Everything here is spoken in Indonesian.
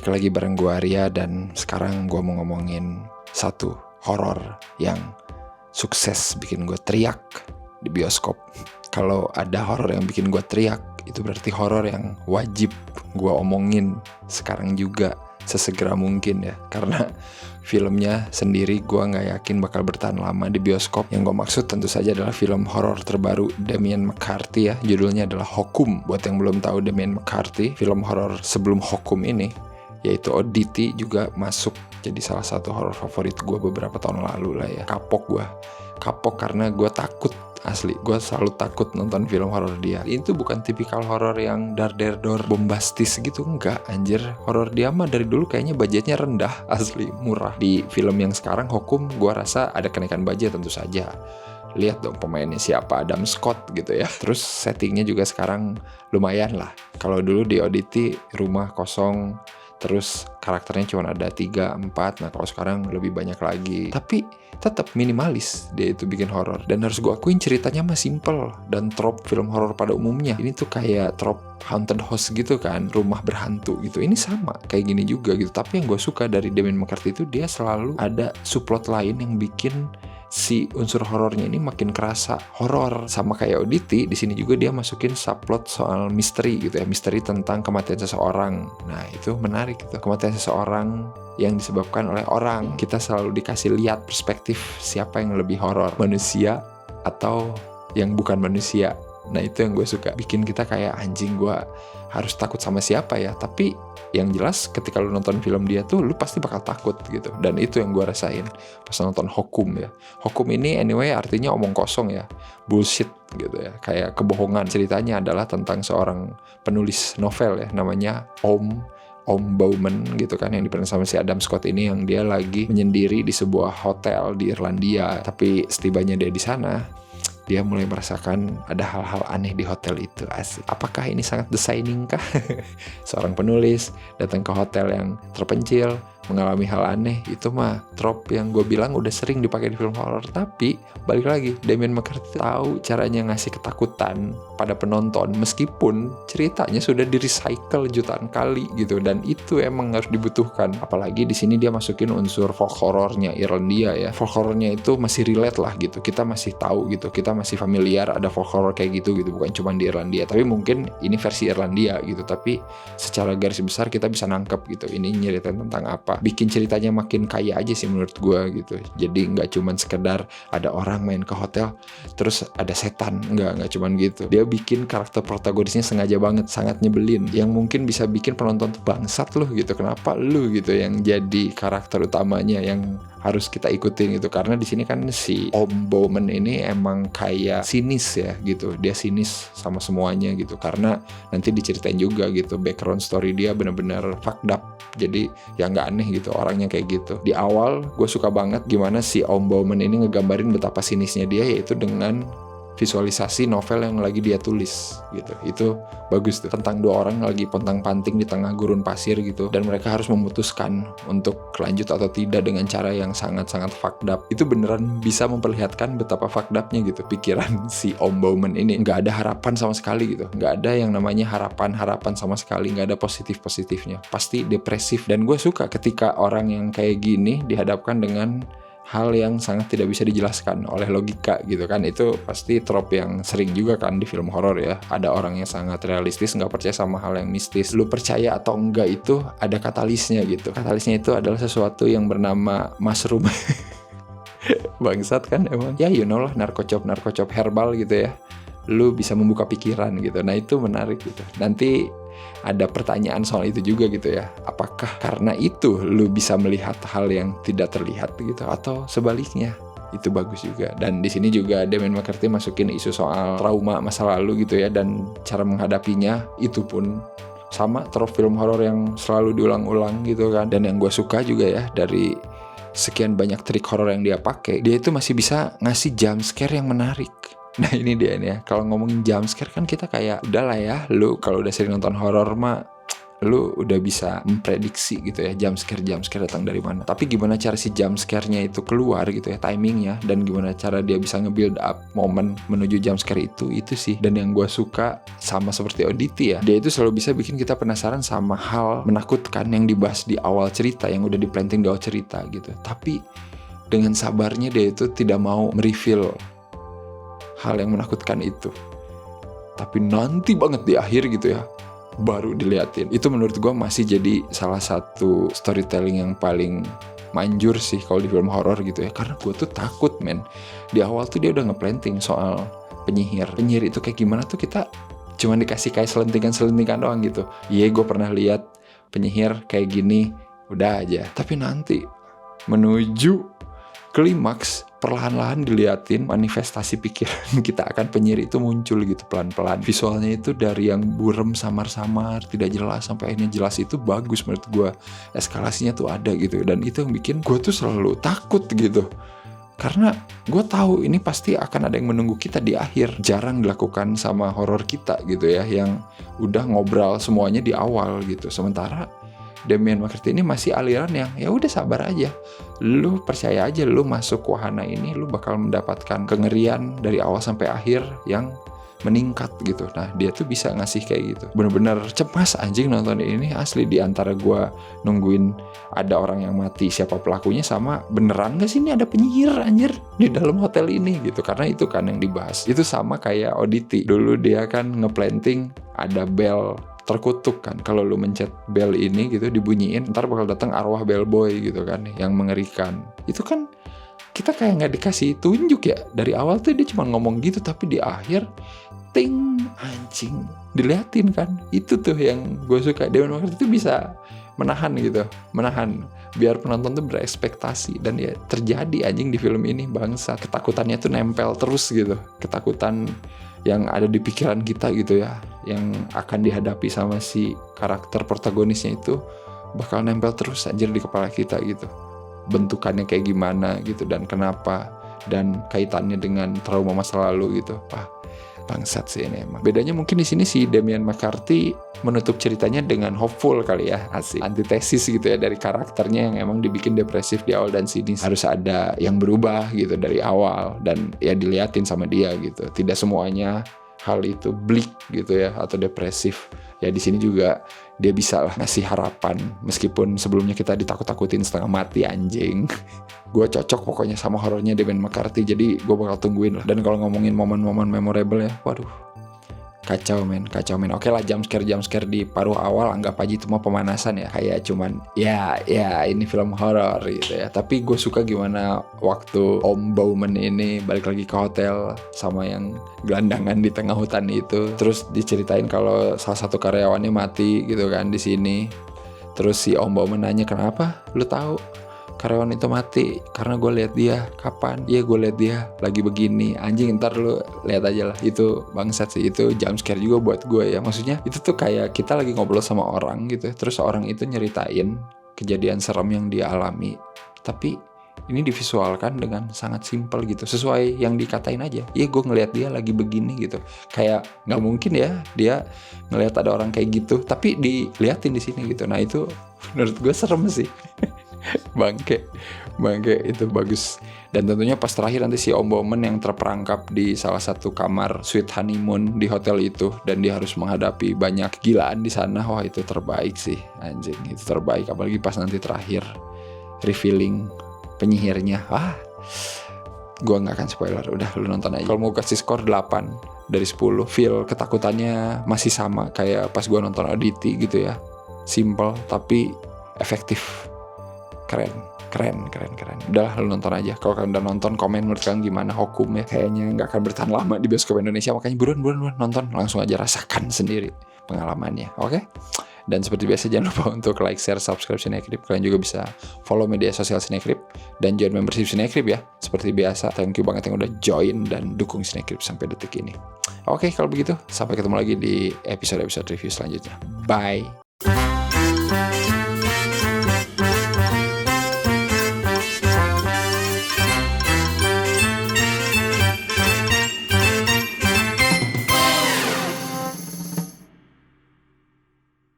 balik lagi bareng gue Arya, dan sekarang gue mau ngomongin satu horor yang sukses bikin gue teriak di bioskop. Kalau ada horor yang bikin gue teriak, itu berarti horor yang wajib gue omongin sekarang juga sesegera mungkin ya. Karena filmnya sendiri gue gak yakin bakal bertahan lama di bioskop. Yang gue maksud tentu saja adalah film horor terbaru Damien McCarthy ya. Judulnya adalah Hokum. Buat yang belum tahu Damien McCarthy, film horor sebelum Hokum ini, yaitu Oddity, juga masuk jadi salah satu horor favorit gue beberapa tahun lalu lah ya. Kapok karena gue takut. Asli, gue selalu takut nonton film horor dia. Ini tuh bukan tipikal horor yang dar-der-dor bombastis gitu, enggak anjir. Horor dia mah dari dulu kayaknya budgetnya rendah, asli murah. Di film yang sekarang Hokum, gue rasa ada kenaikan budget tentu saja. Lihat dong pemainnya siapa, Adam Scott gitu ya. Terus settingnya juga sekarang lumayan lah. Kalau dulu di Oddity rumah kosong, terus karakternya cuma ada 3-4. Nah kalau sekarang lebih banyak lagi. Tapi tetap minimalis dia itu bikin horor. Dan harus gue akuin ceritanya mah simple dan trope film horor pada umumnya. Ini tuh kayak trope haunted house gitu kan, rumah berhantu gitu. Ini sama kayak gini juga gitu. Tapi yang gue suka dari Damien McCarthy itu dia selalu ada subplot lain yang bikin si unsur horornya ini makin kerasa horor. Sama kayak Oddity, di sini juga dia masukin subplot soal misteri gitu ya, misteri tentang kematian seseorang. Nah itu menarik gitu, kematian seseorang yang disebabkan oleh orang. Kita selalu dikasih lihat perspektif siapa yang lebih horor, manusia atau yang bukan manusia. Nah itu yang gue suka, bikin kita kayak anjing, gue harus takut sama siapa ya. Tapi yang jelas ketika lu nonton film dia tuh lu pasti bakal takut gitu. Dan itu yang gue rasain pas nonton Hokum ya. Hokum ini anyway artinya omong kosong ya, bullshit gitu ya, kayak kebohongan. Ceritanya adalah tentang seorang penulis novel ya, namanya Om Bowman gitu kan, yang diperan sama si Adam Scott ini, yang dia lagi menyendiri di sebuah hotel di Irlandia. Tapi setibanya dia di sana, dia mulai merasakan ada hal-hal aneh di hotel itu. Asik. Apakah ini sangat designing kah? Seorang penulis datang ke hotel yang terpencil, mengalami hal aneh. Itu mah trope yang gue bilang udah sering dipakai di film horor. Tapi balik lagi, Damien McCarthy tahu caranya ngasih ketakutan pada penonton meskipun ceritanya sudah di-recycle jutaan kali gitu. Dan itu emang harus dibutuhkan. Apalagi di sini dia masukin unsur folk horornya Irlandia ya. Folk horornya itu masih relate lah gitu. Kita masih tahu gitu. Kita masih familiar ada folk horror kayak gitu. Bukan cuma di Irlandia, tapi mungkin ini versi Irlandia gitu. Tapi secara garis besar kita bisa nangkep gitu, ini nyeritain tentang apa. Bikin ceritanya makin kaya aja sih menurut gue gitu. Jadi nggak cuman sekedar ada orang main ke hotel terus ada setan, nggak cuman gitu. Dia bikin karakter protagonisnya sengaja banget, sangat nyebelin, yang mungkin bisa bikin penonton tuh bangsat lu gitu, kenapa lu gitu yang jadi karakter utamanya yang harus kita ikutin gitu. Karena di sini kan si Om Bowman ini emang kayak sinis ya gitu. Dia sinis sama semuanya gitu. Karena nanti diceritain juga gitu background story dia benar-benar fucked up. Jadi ya nggak aneh gitu orangnya kayak gitu. Di awal gue suka banget gimana si Om Bowman ini ngegambarin betapa sinisnya dia, yaitu dengan visualisasi novel yang lagi dia tulis gitu. Itu bagus tuh, tentang dua orang lagi pontang-panting di tengah gurun pasir gitu, dan mereka harus memutuskan untuk lanjut atau tidak dengan cara yang sangat-sangat fucked up. Itu beneran bisa memperlihatkan betapa fucked up-nya gitu pikiran si Om Bowman ini. Nggak ada harapan sama sekali gitu, nggak ada yang namanya harapan sama sekali, nggak ada positifnya, pasti depresif. Dan gue suka ketika orang yang kayak gini dihadapkan dengan hal yang sangat tidak bisa dijelaskan oleh logika gitu kan. Itu pasti trope yang sering juga kan di film horor ya. Ada orang yang sangat realistis, nggak percaya sama hal yang mistis. Lu percaya atau enggak itu ada katalisnya gitu. Katalisnya itu adalah sesuatu yang bernama mushroom. Bangsat kan emang. Ya you know lah, narkocop herbal gitu ya. Lu bisa membuka pikiran gitu. Nah itu menarik gitu. Nanti ada pertanyaan soal itu juga gitu ya. Apakah karena itu lu bisa melihat hal yang tidak terlihat gitu, atau sebaliknya? Itu bagus juga. Dan di sini juga Damien McCarthy masukin isu soal trauma masa lalu gitu ya, dan cara menghadapinya. Itu pun sama trope film horor yang selalu diulang-ulang gitu kan. Dan yang gue suka juga ya, dari sekian banyak trik horor yang dia pakai, dia itu masih bisa ngasih jump scare yang menarik. Nah ini dia nih ya, kalau ngomongin jump scare kan kita kayak udahlah ya, lu kalau udah sering nonton horor mah lu udah bisa memprediksi gitu ya jump scare datang dari mana. Tapi gimana cara si jump scare-nya itu keluar gitu ya, timingnya, dan gimana cara dia bisa nge-build up momen menuju jump scare itu sih. Dan yang gue suka sama seperti Auditi ya, dia itu selalu bisa bikin kita penasaran sama hal menakutkan yang dibahas di awal cerita, yang udah di-planting di awal cerita gitu. Tapi dengan sabarnya dia itu tidak mau mereveal hal yang menakutkan itu, tapi nanti banget di akhir gitu ya baru diliatin. Itu menurut gue masih jadi salah satu storytelling yang paling manjur sih kalau di film horor gitu ya. Karena gue tuh takut men, di awal tuh dia udah nge-planting soal penyihir itu kayak gimana tuh kita cuma dikasih kayak selentingan doang gitu. Iya gue pernah lihat penyihir kayak gini, udah aja. Tapi nanti menuju klimaks perlahan-lahan diliatin manifestasi pikiran kita akan penyihir itu muncul gitu pelan-pelan. Visualnya itu dari yang burem samar-samar tidak jelas sampai akhirnya jelas, itu bagus menurut gue. Eskalasinya tuh ada gitu, dan itu yang bikin gue tuh selalu takut gitu. Karena gue tahu ini pasti akan ada yang menunggu kita di akhir. Jarang dilakukan sama horor kita gitu ya, yang udah ngobrol semuanya di awal gitu. Sementara Damien McCarthy ini masih aliran yang ya udah sabar aja. Lu percaya aja, lu masuk wahana ini lu bakal mendapatkan kengerian dari awal sampai akhir yang meningkat gitu. Nah dia tuh bisa ngasih kayak gitu. Bener-bener cemas anjing nonton ini asli. Di antara gue nungguin ada orang yang mati siapa pelakunya, sama beneran gak sih ini ada penyihir anjir di dalam hotel ini gitu. Karena itu kan yang dibahas. Itu sama kayak Auditi. Dulu dia kan nge-planting ada bell terkutuk kan, kalau lu mencet bell ini gitu dibunyiin, ntar bakal datang arwah bellboy gitu kan, yang mengerikan. Itu kan kita kayak nggak dikasih tunjuk ya dari awal tuh, dia cuma ngomong gitu, tapi di akhir ting anjing diliatin kan. Itu tuh yang gue suka. Damien McCarthy itu bisa menahan gitu, menahan biar penonton tuh berekspektasi, dan ya terjadi anjing di film ini. Bangsa ketakutannya tuh nempel terus gitu, ketakutan yang ada di pikiran kita gitu ya, yang akan dihadapi sama si karakter protagonisnya itu bakal nempel terus anjir di kepala kita gitu. Bentukannya kayak gimana gitu, dan kenapa, dan kaitannya dengan trauma masa lalu gitu. Wah, bangsat sih ini emang. Bedanya mungkin di sini si Damien McCarthy menutup ceritanya dengan hopeful kali ya, asik. Antitesis gitu ya dari karakternya yang emang dibikin depresif di awal, dan sini harus ada yang berubah gitu dari awal, dan ya diliatin sama dia gitu. Tidak semuanya hal itu bleak gitu ya atau depresif. Ya di sini juga dia bisa lah ngasih harapan meskipun sebelumnya kita ditakut-takutin setengah mati anjing. Gue cocok pokoknya sama horornya Damien McCarthy, jadi gue bakal tungguin lah. Dan kalau ngomongin momen-momen memorable ya, waduh, kacau men. Oke lah, jump scare di paruh awal anggap aja itu mah pemanasan ya, kayak cuman ya ini film horor gitu ya. Tapi gue suka gimana waktu Om Bowman ini balik lagi ke hotel sama yang gelandangan di tengah hutan itu, terus diceritain kalau salah satu karyawannya mati gitu kan di sini. Terus si Om Bowman nanya, kenapa lu tahu karyawan itu mati? Karena gue lihat dia. Kapan? Iya gue lihat dia lagi begini. Anjing, ntar lu lihat aja lah. Itu bangsat sih. Itu jump scare juga buat gue ya. Maksudnya itu tuh kayak kita lagi ngobrol sama orang gitu, terus orang itu nyeritain kejadian serem yang dia alami, tapi ini divisualkan dengan sangat simpel gitu, sesuai yang dikatain aja. Iya gue ngelihat dia lagi begini gitu. Kayak nggak mungkin ya dia ngelihat ada orang kayak gitu, tapi diliatin di sini gitu. Nah itu menurut gue serem sih. Bangke itu bagus. Dan tentunya pas terakhir nanti si Om Bowman yang terperangkap di salah satu kamar suite honeymoon di hotel itu, dan dia harus menghadapi banyak kegilaan di sana. Wah itu terbaik sih anjing, itu terbaik. Apalagi pas nanti terakhir revealing penyihirnya. Wah, gue gak akan spoiler, udah lu nonton aja. Kalau mau kasih skor 8 dari 10, feel ketakutannya masih sama kayak pas gue nonton Auditi gitu ya. Simple tapi efektif. Keren. Udahlah lu nonton aja. Kalau kalian udah nonton, komen menurut kalian gimana hukumnya. Kayaknya gak akan bertahan lama di bioskop Indonesia, makanya buruan nonton. Langsung aja rasakan sendiri pengalamannya. Oke? Dan seperti biasa jangan lupa untuk like, share, subscribe Cinecrip. Kalian juga bisa follow media sosial Cinecrip dan join membership Cinecrip ya. Seperti biasa, thank you banget yang udah join dan dukung Cinecrip sampai detik ini. Oke, kalau begitu sampai ketemu lagi di episode review selanjutnya. Bye.